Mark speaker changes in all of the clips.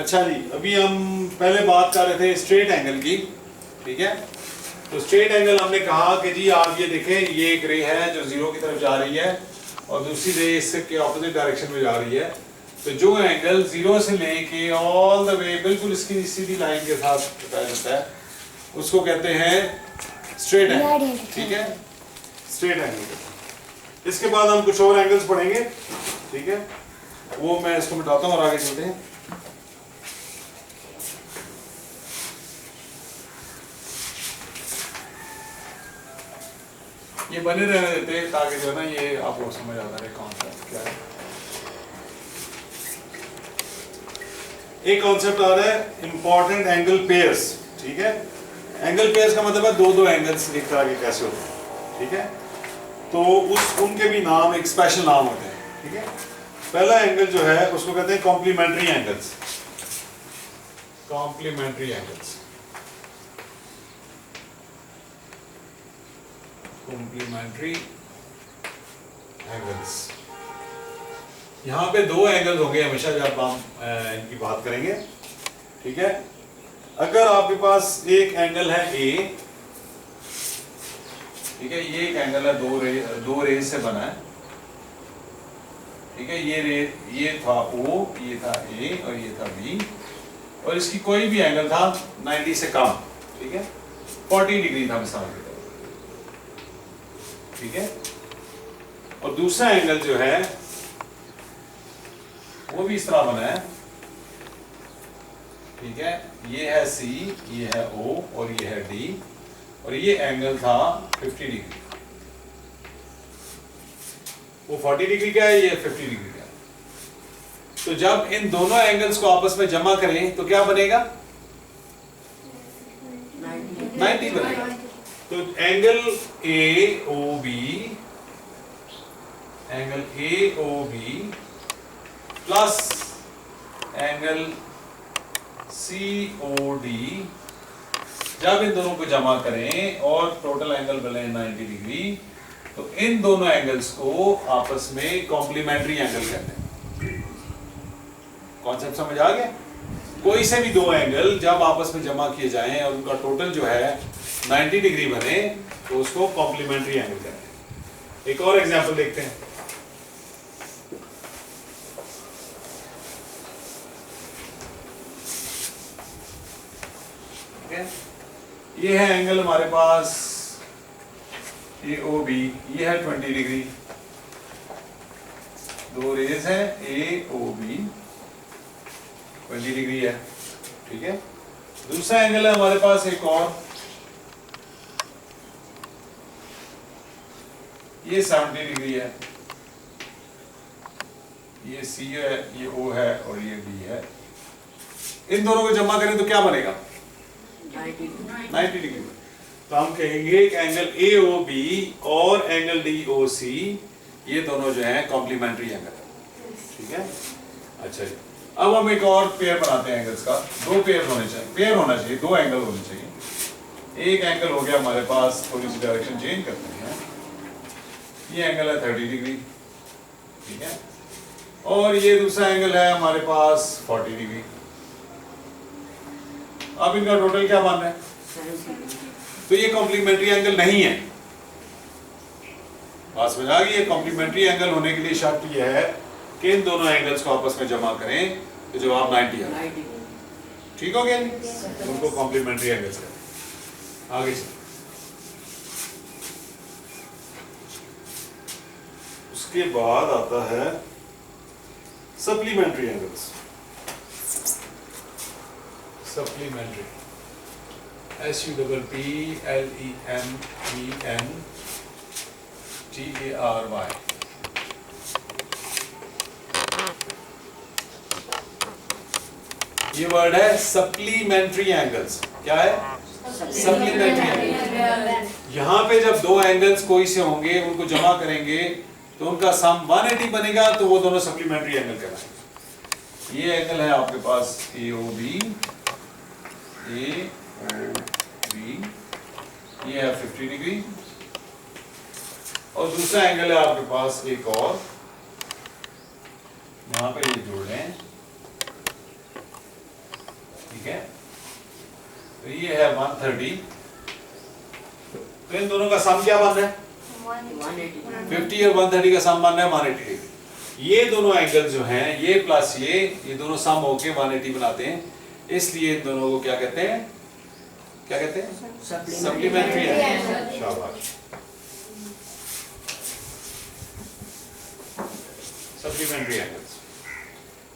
Speaker 1: अच्छा जी, अभी हम पहले बात कर रहे थे स्ट्रेट एंगल की, ठीक है। तो स्ट्रेट एंगल हमने कहा कि जी आप ये देखें, ये एक रे है जो जीरो की तरफ जा रही है और दूसरी रे इसके ऑपोजिट डायरेक्शन में जा रही है। तो जो एंगल जीरो से लेके ऑल द वे बिल्कुल इसकी सीधी लाइन के साथ बताया जाता है, उसको कहते हैं स्ट्रेट एंगल, ठीक है, स्ट्रेट एंगल। इसके बाद हम कुछ और एंगल्स पढ़ेंगे, ठीक है, वो मैं इसको मिटाता हूँ और आगे चलते हैं। ये बने रहने देते हैं ताकि जो है ना ये आपको समझ आता है कॉन्सेप्ट क्या है। एक कॉन्सेप्ट आ रहा है इंपॉर्टेंट एंगल पेयर्स, ठीक है। एंगल पेयर्स का मतलब है दो दो एंगल्स एक तरह के कैसे होते हैं, ठीक है। तो उनके भी नाम, एक स्पेशल नाम होते हैं, ठीक है। पहला एंगल जो है उसको कहते हैं complementary angles, complementary angles, complementary angles. यहां पे दो एंगल्स होंगे हमेशा जब हम इनकी बात करेंगे, ठीक है। अगर आपके पास एक एंगल है ए, ठीक है, ये एक एंगल है दो रेज से बना है, ठीक है। ये था O, ये था A और ये था B, और इसकी कोई भी एंगल था 90 से कम, ठीक है, 40 डिग्री था मिसाल के तौर, ठीक है। और दूसरा एंगल जो है वो भी इस तरह बना है, ठीक है। ये है C, ये है O और ये है D, और ये एंगल था 50 डिग्री। वो 40 डिग्री का है, ये 50 डिग्री का है। तो जब इन दोनों एंगल्स को आपस में जमा करें तो क्या बनेगा? 90 बनेगा। तो angle AOB, angle AOB plus angle COD, जब इन दोनों को जमा करें और टोटल एंगल बने 90 डिग्री, तो इन दोनों एंगल्स को आपस में कॉम्प्लीमेंट्री एंगल कहते हैं। कॉन्सेप्ट समझ आ गया? कोई से भी दो एंगल जब आपस में जमा किए जाएं और उनका टोटल जो है 90 डिग्री बने तो उसको कॉम्प्लीमेंट्री एंगल कहते हैं। एक और एग्जांपल देखते हैं। ये है एंगल हमारे पास AOB, ये है 20 डिग्री, दो रेज हैं AOB 20 डिग्री है, ठीक है। दूसरा एंगल है हमारे पास एक और, ये 70 डिग्री है, ये C है, ये O है और ये D है। इन दोनों को जमा करें तो क्या बनेगा? 90 डिग्री। तो हम कहेंगे कि एंगल AOB और एंगल DOC ये दोनों जो है कॉम्प्लीमेंट्री एंगल है, ठीक है। अच्छा जी, अब हम एक और पेयर बनाते हैं एंगल्स का। दो पेयर होने चाहिए, पेयर होना चाहिए, दो एंगल होने चाहिए। एक एंगल हो गया हमारे पास, थोड़ी सी डायरेक्शन चेंज करते हैं, ये एंगल है 30 डिग्री, ठीक है। और ये दूसरा एंगल है हमारे पास 40 डिग्री। अब इनका टोटल क्या बन रहा है? तो ये कॉम्प्लीमेंट्री एंगल नहीं है। बात समझ आ गई? ये कॉम्प्लीमेंट्री एंगल होने के लिए शर्त यह है कि इन दोनों एंगल्स को आपस में जमा करें तो जवाब 90 है। ठीक हो गया? उनको कॉम्प्लीमेंट्री एंगल्स कहते हैं। आगे चलिए। उसके बाद आता है सप्लीमेंट्री एंगल्स। Supplementary, SUPPLEMENTARY। ये वर्ड है सप्लीमेंट्री एंगल्स। क्या है? Supplementary angles. यहां पे जब दो एंगल्स कोई से होंगे, उनको जमा करेंगे तो उनका सम 180 बनेगा, तो वो दोनों सप्लीमेंट्री एंगल कहलाएंगे। ये एंगल है आपके पास AOB, ये है 50 डिग्री, और दूसरा एंगल है आपके पास एक और, यहां पे ये जोड़ लें, ठीक है, तो ये है 130, तो इन दोनों का सम क्या बन रहा है 50 और 130 का सम बन रहा है 180 डिग्री। ये दोनों एंगल जो हैं ये प्लस ये दोनों सम होके 180 बनाते हैं, इसलिए इन दोनों को क्या कहते हैं, क्या कहते हैं, सप्लीमेंट्री एंगल। शाबाश, सप्लीमेंट्री एंगल्स,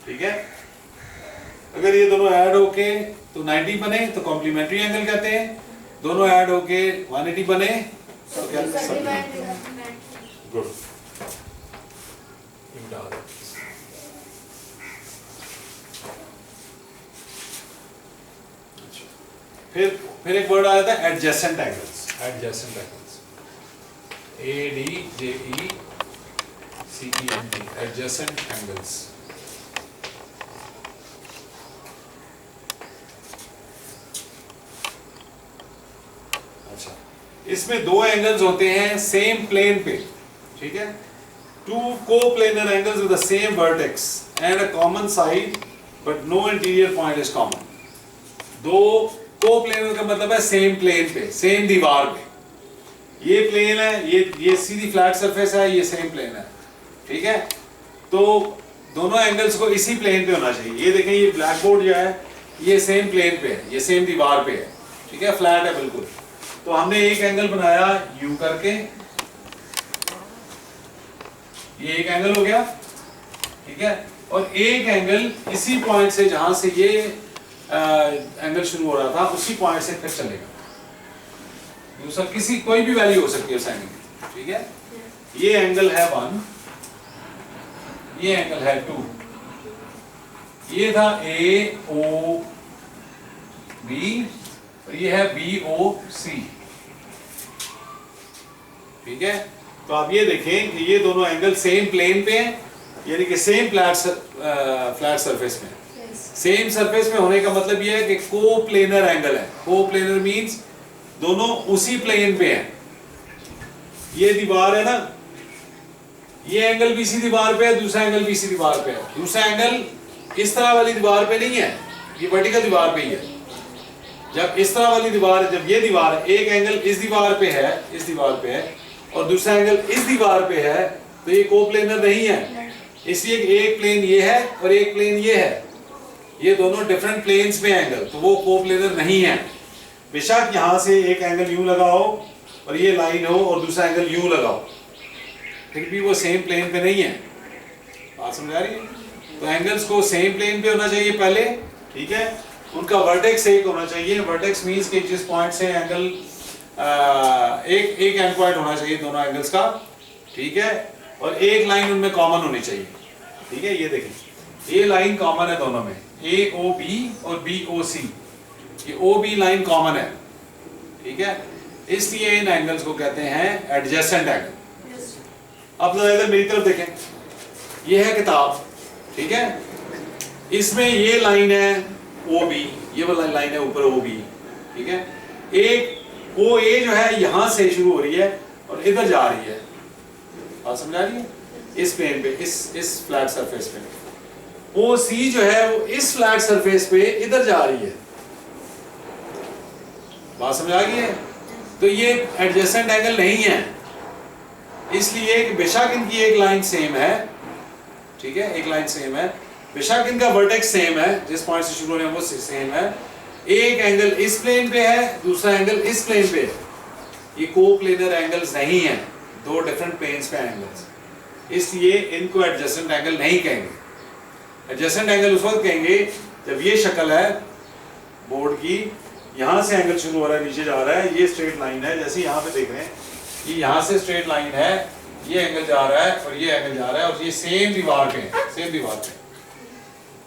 Speaker 1: ठीक है। अगर ये दोनों ऐड होके तो 90 बने तो कॉम्प्लीमेंट्री एंगल कहते हैं, दोनों ऐड होके 180 बने तो क्या सप्लीमेंट्री। गुड, फिर एक वर्ड आ जाता है adjacent angles. Adjacent angles, ADJECENT, adjacent angles. अच्छा, इसमें दो एंगल्स होते हैं सेम प्लेन पे, ठीक है, two coplanar angles with the same vertex and a common side but no interior point is common. दो कोप्लेनर का मतलब है सेम प्लेन पे, सेम दीवार पे, ये प्लेन है, ये सीधी फ्लैट सरफेस है, ये सेम प्लेन है, ठीक है। तो दोनों एंगल्स को इसी प्लेन पे होना चाहिए। ये देखें, ये ब्लैक बोर्ड जो है ये सेम प्लेन पे है, ये सेम दीवार पे है, ठीक है, फ्लैट है बिल्कुल। तो हमने एक एंगल बनाया यू करके, ये एक एंगल हो गया, ठीक है, और एक एंगल इसी पॉइंट से जहां से ये एंगल शुरू हो रहा था उसी पॉइंट से फिर चलेगा। दूसरा किसी कोई भी वैल्यू हो सकती है उस एंगल की, ठीक है। ये एंगल है 1, ये एंगल है 2, ये था AOB और ये है BOC, ठीक है। तो आप ये देखें कि ये दोनों एंगल सेम प्लेन पे हैं, यानी कि सेम फ्लैट सरफेस में। सेम सरफेस में होने का मतलब ये है कि कोप्लेनर एंगल है। कोप्लेनर मींस दोनों उसी प्लेन पे हैं। ये दीवार है ना, ये एंगल भी इसी दीवार पे है, दूसरा एंगल भी इसी दीवार पे है। दूसरा एंगल इस तरह वाली दीवार पे नहीं है, ये वर्टिकल दीवार पे ही है। जब इस तरह वाली दीवार, जब ये दीवार, एक एंगल इस दीवार पे है, इस दीवार पे है, और दूसरा एंगल इस दीवार पे है, तो ये कोप्लेनर नहीं है। इसलिए एक प्लेन ये है और एक प्लेन ये है, ये दोनों डिफरेंट प्लेन्स में एंगल, तो वो कोप्लेनर नहीं है। बेशक यहां से एक एंगल यूं लगाओ और ये लाइन हो और दूसरा एंगल यूं लगाओ, फिर भी वो सेम प्लेन पे नहीं है। बात समझ आ रही है? तो एंगल्स को सेम प्लेन पे होना चाहिए पहले, ठीक है। उनका वर्टेक्स एक होना चाहिए। वर्टेक्स मींस कि जिस पॉइंट से एंगल एक एंड पॉइंट होना चाहिए दोनों एंगल्स का, ठीक है, और एक लाइन उनमें कॉमन होनी चाहिए, ठीक है। ये देखिए, ये लाइन कॉमन है दोनों में, AOB और BOC, ये OB लाइन कॉमन है, ठीक है। इसलिए इन एंगल्स को कहते हैं एडजेसेंट एंगल। अब जरा मेरी तरफ देखें, ये है किताब, ठीक है, इसमें ये लाइन है OB, ये वाला लाइन है ऊपर OB, ठीक है। एक OA जो है यहां से शुरू हो रही है और इधर जा रही है, बात समझ आ रही है, इस प्लेन पे, इस फ्लैट सरफेस पे। OC जो है वो इस फ्लैट सरफेस पे इधर जा रही है, बात समझ आ गई है। तो ये एडजेसेंट एंगल नहीं है, इसलिए कि बेशक इनकी एक लाइन सेम है, ठीक है, एक लाइन सेम है, बेशक इनका वर्टेक्स सेम है, जिस पॉइंट से शुरू हो रहे हैं वो सेम है, एक एंगल इस प्लेन पे है, दूसरा एंगल इस प्लेन पे है, ये कोप्लेनर एंगल्स नहीं है, दो डिफरेंट प्लेन्स पे एंगल्स, इसलिए इनको एडजेसेंट एंगल नहीं कहेंगे। एडजेसेंट एंगल उस वक्त कहेंगे जब ये शक्ल है बोर्ड की, यहां से एंगल शुरू हो रहा है, नीचे जा रहा है, ये स्ट्रेट लाइन है, जैसे यहाँ पे देख रहे हैं, ये यहाँ से स्ट्रेट लाइन है, ये एंगल जा रहा है और ये एंगल जा रहा है और ये सेम दीवार पे है, सेम दीवार पे,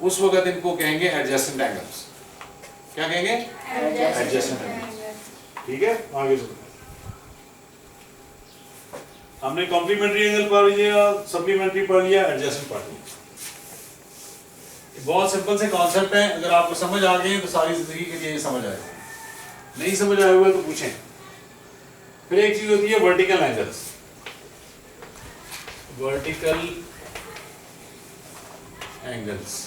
Speaker 1: उस वक्त इनको कहेंगे एडजेसेंट एंगल्स। क्या कहेंगे? एडजेसेंट एंगल्स, ठीक है। आगे सुनो, हमने कॉम्प्लीमेंट्री एंगल पढ़ लिया, सप्लीमेंट्री पढ़ लिया, एडजेसेंट पढ़ लिया। बहुत सिंपल से कॉन्सेप्ट है, अगर आपको समझ आ गए तो सारी जिंदगी के लिए समझ आएगा, नहीं समझ आया हुआ तो पूछें। फिर एक चीज होती है वर्टिकल एंगल्स। वर्टिकल एंगल्स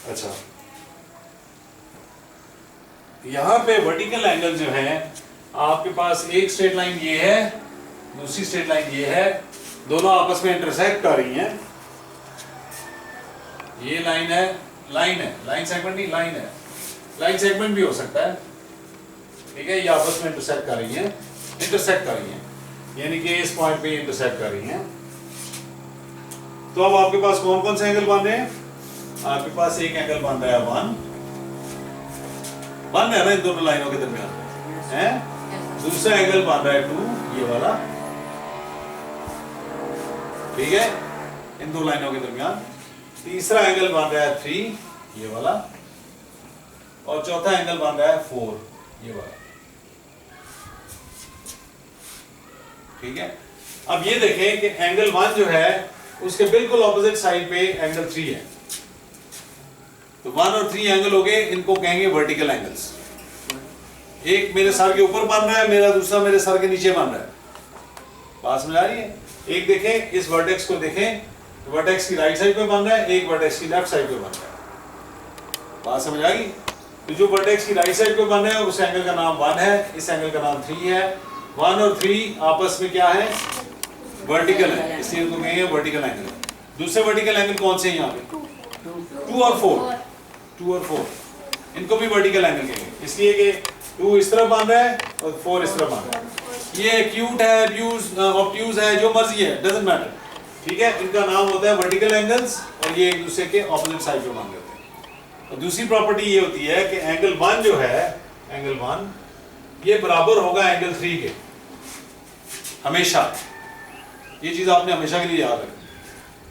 Speaker 1: अच्छा, यहां पे वर्टिकल एंगल जो है आपके पास, एक स्ट्रेट लाइन ये है, दूसरी स्ट्रेट लाइन ये है, दोनों आपस में इंटरसेक्ट कर रही हैं। ये लाइन है, लाइन सेगमेंट नहीं, लाइन है, लाइन सेगमेंट भी हो सकता है, ठीक है। ये आपस में इंटरसेक्ट कर रही हैं, यानी कि इस पॉइंट पे इंटरसेक्ट कर रही हैं। तो अब आपके पास कौन कौन से एंगल बन रहे हैं? आपके पास एक एंगल बन रहा है 1 है ना इन दोनों लाइनों के दरमियान है। दूसरा एंगल बन रहा है 2, ये वाला, ठीक है, इन दो लाइनों के दरमियान। तीसरा एंगल बन रहा है 3, ये वाला, और चौथा एंगल बन रहा है 4, ये वाला, ठीक है। अब ये देखें कि एंगल 1 जो है उसके बिल्कुल ऑपोजिट साइड पे एंगल 3 है। तो 1 और 3 एंगल हो गए, इनको कहेंगे वर्टिकल एंगल्स। एक मेरे सर के ऊपर बन रहा है, मेरा दूसरा मेरे सर के नीचे बन रहा है। बात समझ आ रही है? एक देखें, इस वर्टेक्स को देखें, वर्टेक्स की राइट साइड पे बन रहा है, एक वर्टेक्स की लेफ्ट साइड पे बन रहा है। बात समझ आ गई? तो जो वर्टेक्स की राइट साइड पे बन रहा है उस एंगल का नाम 1 है, इस एंगल का नाम 3 है। 1 और 3 आपस में क्या है? वर्टिकल है, इसलिए इनको कहेंगे वर्टिकल एंगल। दूसरे वर्टिकल एंगल कौन से हैं यहाँ पे? 2 और 4, इनको भी वर्टिकल एंगल कहेंगे, इसलिए कि 2 इस तरफ बन रहा है और 4 इस तरफ बन रहा है। ये एक्यूट है, ऑब्ट्यूज है, जो मर्जी है, डजंट मैटर, ठीक है। इनका नाम होता है वर्टिकल एंगल्स, और ये एक दूसरे के ऑपोजिट साइड पे बन रहे हैं। और दूसरी प्रॉपर्टी ये होती है कि एंगल 1 जो है, एंगल 1 ये बराबर होगा एंगल 3 के, हमेशा। ये चीज आपने हमेशा के लिए याद रखनी।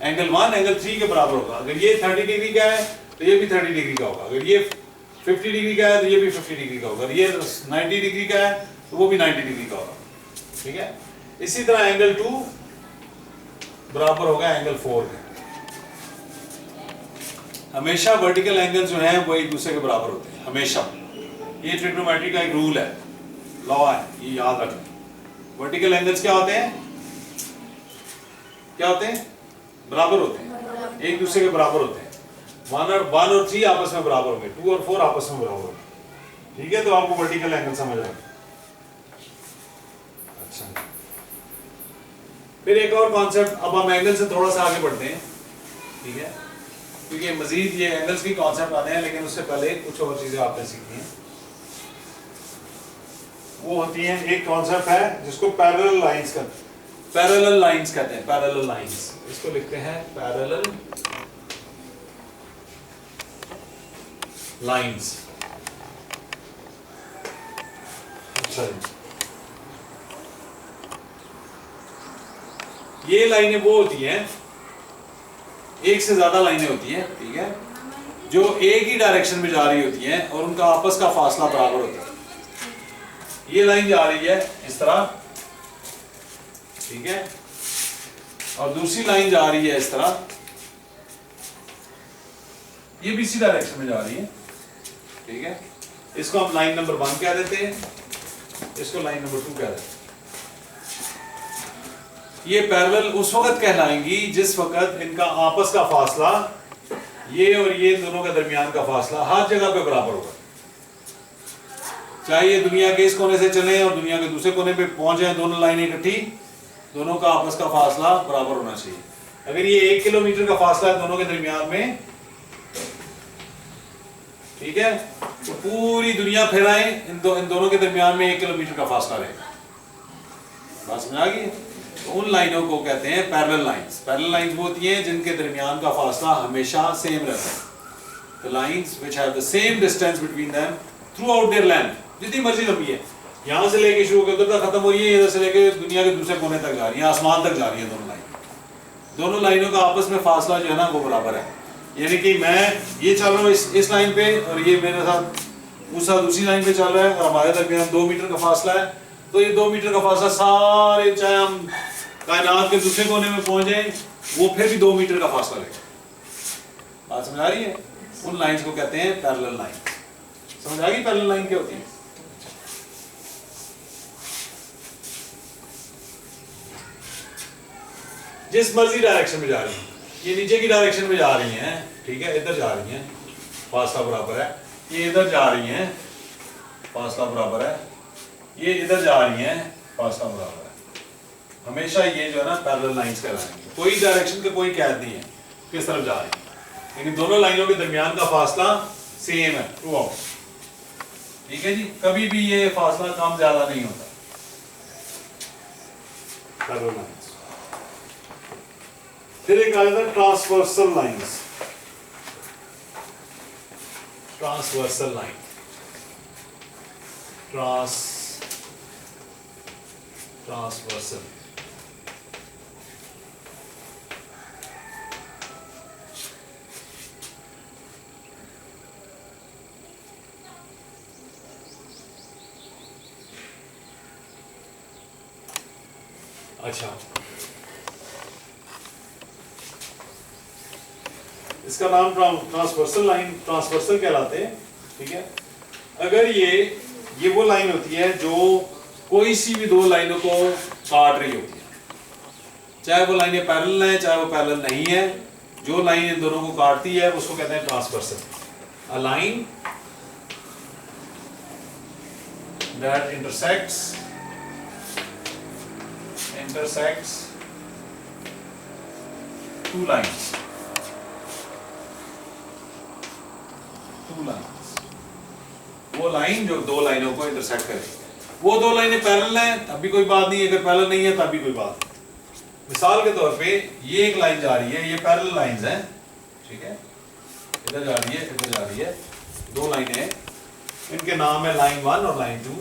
Speaker 1: एंगल 1 एंगल 3 के बराबर होगा। अगर ये 30 डिग्री का है तो ये भी 30 डिग्री का होगा, अगर ये 50 डिग्री का है तो ये भी 50 डिग्री का होगा, अगर ये 90 डिग्री का है तो वो भी 90 डिग्री का होगा, ठीक है। इसी तरह एंगल 2 बराबर होगा एंगल 4 के। हमेशा वर्टिकल एंगल जो हैं वो एक दूसरे के बराबर होते हैं, हमेशा। ये ट्रिग्नोमेट्री का एक रूल है, लॉ है, ये याद रखना। वर्टिकल एंगल्स क्या होते हैं? बराबर होते हैं, एक दूसरे के बराबर होते हैं। 1 और 3 आपस में बराबर होंगे, 2 और 4 आपस में बराबर होंगे, ठीक है। तो आपको वर्टिकल एंगल समझ आएगा। अच्छा, फिर एक और कॉन्सेप्ट, अब हम एंगल से थोड़ा सा आगे बढ़ते हैं, ठीक है, क्योंकि मजीद ये एंगल्स की कॉन्सेप्ट आने हैं, लेकिन उससे पहले कुछ और चीजें आपने सीखनी है। वो होती है, एक कॉन्सेप्ट है जिसको पैरेलल लाइंस कहते हैं, पैरेलल लाइंस। इसको लिखते हैं पैरेलल लाइंस। अच्छा, ये लाइनें वो होती हैं, एक से ज्यादा लाइनें होती हैं, ठीक है, जो एक ही डायरेक्शन में जा रही होती हैं और उनका आपस का फासला बराबर होता है। ये लाइन जा रही है इस तरह, ठीक है, और दूसरी लाइन जा रही है इस तरह, ये भी इसी डायरेक्शन में जा रही है, ठीक है। इसको हम लाइन नंबर 1 कह देते हैं, इसको लाइन नंबर 2 कह देते हैं। ये पैरेलल उस वक्त कहलाएंगी जिस वक्त इनका आपस का फासला, ये और ये दोनों के दरमियान का फासला हर जगह पे बराबर होगा। चाहे ये दुनिया के इस कोने से चले और दुनिया के दूसरे कोने पे पहुंच जाए, दोनों लाइनें इकट्ठी, दोनों का आपस का फासला बराबर होना चाहिए। अगर ये 1 किलोमीटर का फासला है दोनों के दरमियान में, ठीक है, तो पूरी दुनिया फैलाएं, इन दोनों के दरमियान में 1 किलोमीटर का फासला रहेगा। बात समझ आ गई? तो उन लाइनों को कहते हैं पैरेलल लाइंस। पैरेलल लाइंस वो होती हैं जिनके दरमियान का फासला हमेशा सेम रहता है। The lines which have the same distance between them throughout their length, जितनी मर्जी लंबी है, यहाँ से लेके शुरू होकर उधर तक खत्म हो रही है, इधर से लेके दुनिया के दूसरे कोने तक जा रही है, आसमान तक जा रही है, दोनों लाइनों का आपस में फासला जो है ना वो बराबर है। यानी कि मैं ये चल रहा हूँ इस लाइन पे और ये मेरे साथ दूसरी लाइन पे चल रहा है और हमारे दरमियान 2 मीटर का फासला है, तो ये 2 मीटर का फासला सारे, चाहे हम कायनात के दूसरे कोने में पहुंच जाए, वो फिर भी 2 मीटर का फासला रहेगा। बात समझ आ रही है? उन लाइंस को कहते हैं पैरेलल लाइन। समझ आ गई पैरेलल लाइन क्या होती है? जिस मर्जी डायरेक्शन में जा रही है, ये नीचे की डायरेक्शन में जा रही हैं, ठीक है, इधर जा रही हैं, फासला बराबर है, ये इधर जा रही हैं, फासला बराबर है, ये इधर जा रही हैं, फासला बराबर है। हमेशा ये जो है ना पैरेलल लाइंस कहलाएंगे, कोई डायरेक्शन का कोई कैद नहीं है किस तरफ जा रही है, लेकिन दोनों लाइनों के दरमियान का फासला सेम है थ्रू आउट। ठीक है जी, कभी भी ये फासला कम ज्यादा नहीं होता पैरेलल लाइंस। फिर एक आ जाता है transversal lines, transversal line, transversal. अच्छा, इसका नाम ट्रांसवर्सल लाइन, ट्रांसवर्सल कहलाते हैं। ठीक है, अगर ये वो लाइन होती है जो कोई सी भी दो लाइनों को काट रही होती है, चाहे वो लाइनें पैरेलल है चाहे वो पैरेलल नहीं है, जो लाइन इन दोनों को काटती है उसको कहते हैं transversal. A line that intersects two lines, वो लाइन जो दो लाइनों को इंटरसेक्ट करे। वो दो लाइनें पैरेलल हैं तब भी कोई बात नहीं है, अगर पैरेलल नहीं है तब भी कोई बात नहीं। मिसाल के तौर पे ये एक लाइन जा रही है, ये पैरेलल लाइंस हैं, ठीक है, इधर जा रही है इधर जा रही है, दो लाइनें हैं, इनके नाम है लाइन 1 और लाइन 2।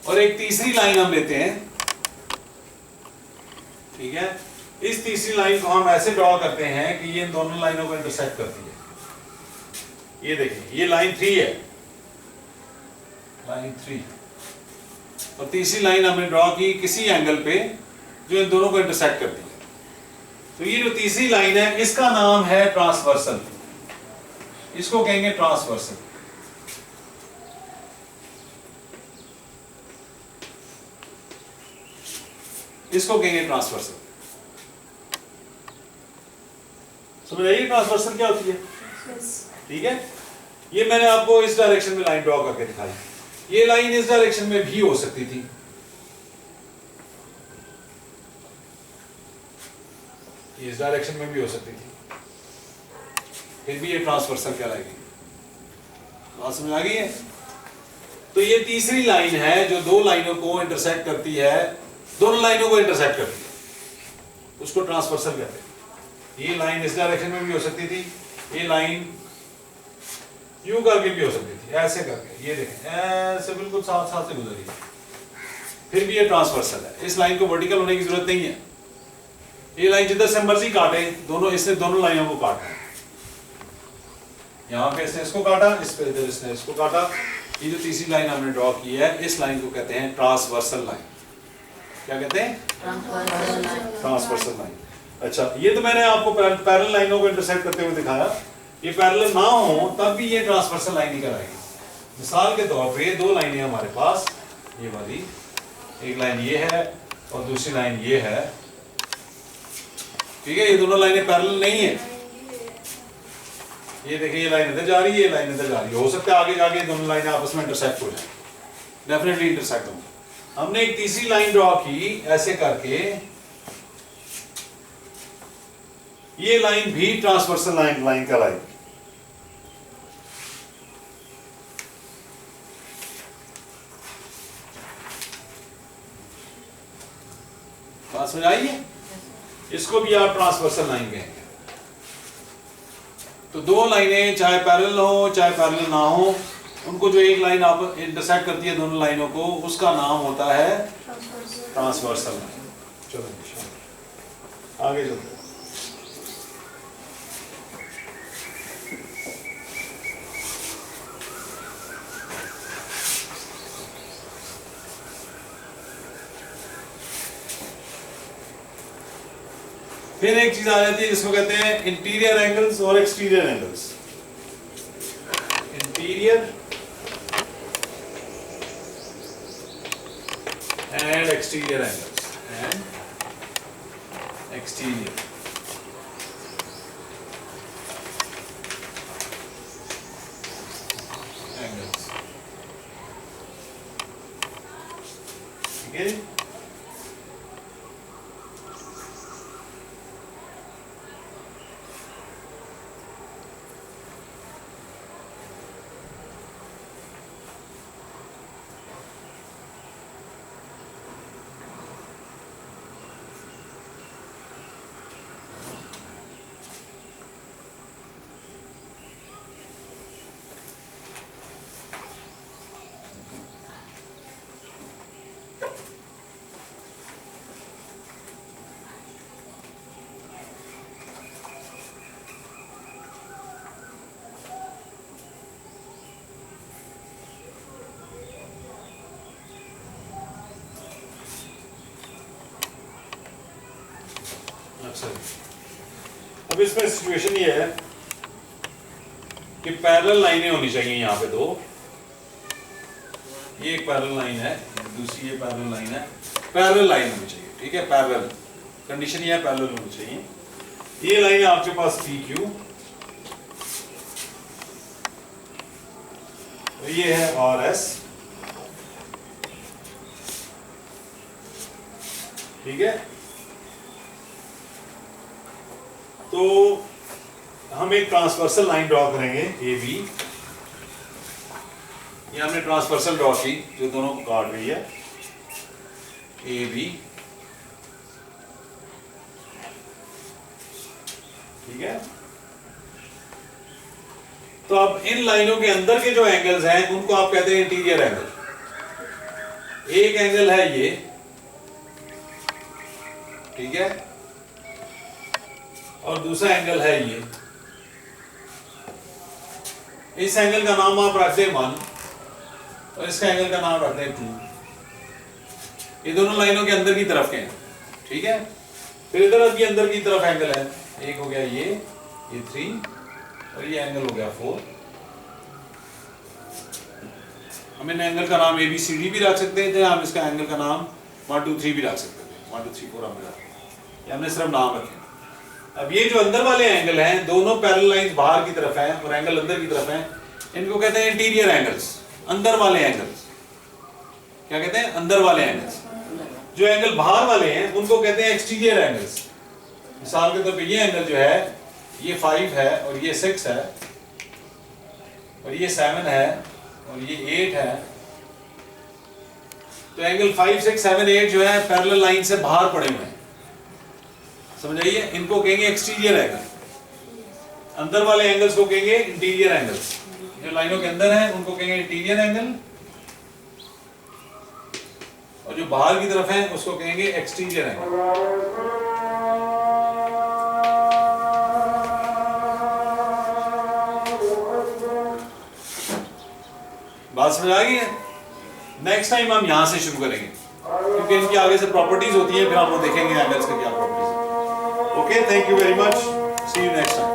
Speaker 1: और एक तीसरी लाइन हम लेते हैं, ठीक है, इस तीसरी लाइन को हम ऐसे ड्रॉ करते हैं कि ये इन दोनों लाइनों को इंटरसेक्ट करती है। ये देखिए, ये लाइन 3 है, लाइन 3, और तीसरी लाइन हमने ड्रॉ की किसी एंगल पे जो इन दोनों को इंटरसेक्ट करती है। तो ये जो तीसरी लाइन है इसका नाम है ट्रांसवर्सल, इसको कहेंगे ट्रांसवर्सल। इसको कहेंगे ट्रांसवर्सल। समझ आइए ट्रांसवर्सल क्या होती है? ठीक है, ये मैंने आपको इस डायरेक्शन में लाइन ड्रॉ करके दिखाई, ये लाइन इस डायरेक्शन में भी हो सकती थी, इस डायरेक्शन में भी हो सकती थी, फिर भी ये ट्रांसवर्सल कहलाएगी। बात समझ आ गई है? तो ये तीसरी लाइन है जो दो लाइनों को इंटरसेक्ट करती है, दोनों लाइनों को इंटरसेक्ट करती है, उसको ट्रांसवर्सल कहते हैं। ये लाइन इस डायरेक्शन में भी हो सकती थी, ये लाइन यूं करके भी हो सकती थी, ऐसे करके, ये देखें ऐसे बिल्कुल साथ साथ से गुजरी, फिर भी ये ट्रांसवर्सल है। इस लाइन को वर्टिकल होने की जरूरत नहीं है, ये लाइन जिधर से मर्जी काटे, दोनों इसने दोनों लाइनों को काटा है, यहाँ पे इसने इसको काटा, इस पे इधर इसने इसको काटा। ये जो तीसरी लाइन हमने ड्रॉ की है इस लाइन को कहते हैं ट्रांसवर्सल लाइन। क्या कहते हैं? Transversal line. अच्छा, ये तो मैंने आपको पैरेलल लाइनों को इंटरसेक्ट करते हुए दिखाया, ये पैरेलल ना हो तब भी ये ट्रांसवर्सल लाइन ही कराएगी। मिसाल के तौर पे दो लाइनें हमारे पास, ये वाली एक लाइन ये है और दूसरी लाइन ये है, ठीक है, ये दोनों लाइनें पैरेलल नहीं है। ये देखिए, ये लाइन इधर जा रही है, ये लाइन इधर जा रही है, हो सकता है आगे जाके दोनों लाइनें आपस में इंटरसेक्ट हो जाए, डेफिनेटली इंटरसेक्ट होंगी। हमने एक तीसरी लाइन ड्रॉ की ऐसे करके, ये लाइन भी ट्रांसवर्सल लाइन कहलाएगी। बात समझ आई है? इसको भी आप ट्रांसवर्सल लाइन कहेंगे। तो दो लाइनें चाहे पैरेलल हो चाहे पैरेलल ना हो, उनको जो एक लाइन आप इंटरसेक्ट करती है दोनों लाइनों को, उसका नाम होता है ट्रांसवर्सल लाइन। चलो आगे चलते हैं। फिर एक चीज आ जाती है जिसको कहते हैं इंटीरियर एंगल्स और exterior angles. Interior and exterior angles, and exterior. Okay अच्छा अब इसमें सिचुएशन ये है कि पैरेलल लाइनें होनी चाहिए यहाँ पे दो, ये एक पैरेलल लाइन है, दूसरी ये पैरेलल लाइन है, पैरेलल लाइन होनी चाहिए, ठीक है, पैरेलल कंडीशन ये है, पैरेलल होनी चाहिए। ये लाइन है आपके पास पी क्यू, तो ये है आर एस, ठीक है। तो हम एक ट्रांसवर्सल लाइन ड्रॉ करेंगे ए बी, ये हमने ट्रांसवर्सल ड्रॉ की जो दोनों को काट रही है, ए बी, ठीक है। तो अब इन लाइनों के अंदर के जो एंगल्स हैं उनको आप कहते हैं इंटीरियर एंगल। एक एंगल है ये, ठीक है, और दूसरा एंगल है ये। इस एंगल का नाम आप रख दें 1 और इसका एंगल का नाम रख दें 2। ये दोनों लाइनों के अंदर की तरफ के हैं, ठीक है। फिर इधर भी अंदर की तरफ एंगल है, एक हो गया ये 3 और ये एंगल हो गया 4। हम इन एंगल का नाम ABCD भी रख सकते थे, हम इसका एंगल का नाम 1 2 3 भी रख सकते थे, 1 2 3 4 हमने सिर्फ नाम रखे। अब ये जो अंदर वाले एंगल हैं, दोनों पैरेलल लाइंस बाहर की तरफ हैं और एंगल अंदर की तरफ हैं, इनको कहते हैं इंटीरियर एंगल्स, अंदर वाले एंगल्स। क्या कहते हैं? अंदर वाले एंगल्स। जो एंगल बाहर वाले हैं उनको कहते हैं एक्सटीरियर एंगल्स। मिसाल के तौर पे ये एंगल जो है ये 5 है और ये 6 है और ये 7 है और ये 8 है, तो एंगल 5 6 7 8 जो है पैरेलल लाइन से बाहर पड़े हुए हैं, समझ आइए। इनको कहेंगे एक्सटीरियर एंगल। अंदर वाले एंगल्स को कहेंगे इंटीरियर एंगल्स। जो लाइनों के अंदर हैं उनको कहेंगे इंटीरियर एंगल और जो बाहर की तरफ है उसको कहेंगे एक्सटीरियर एंगल। बात समझ आ गई है? नेक्स्ट टाइम हम यहां से शुरू करेंगे क्योंकि इनकी आगे से प्रॉपर्टीज होती है, फिर हम वो देखेंगे एंगल्स के क्या properties. Okay, thank you very much, see you next time.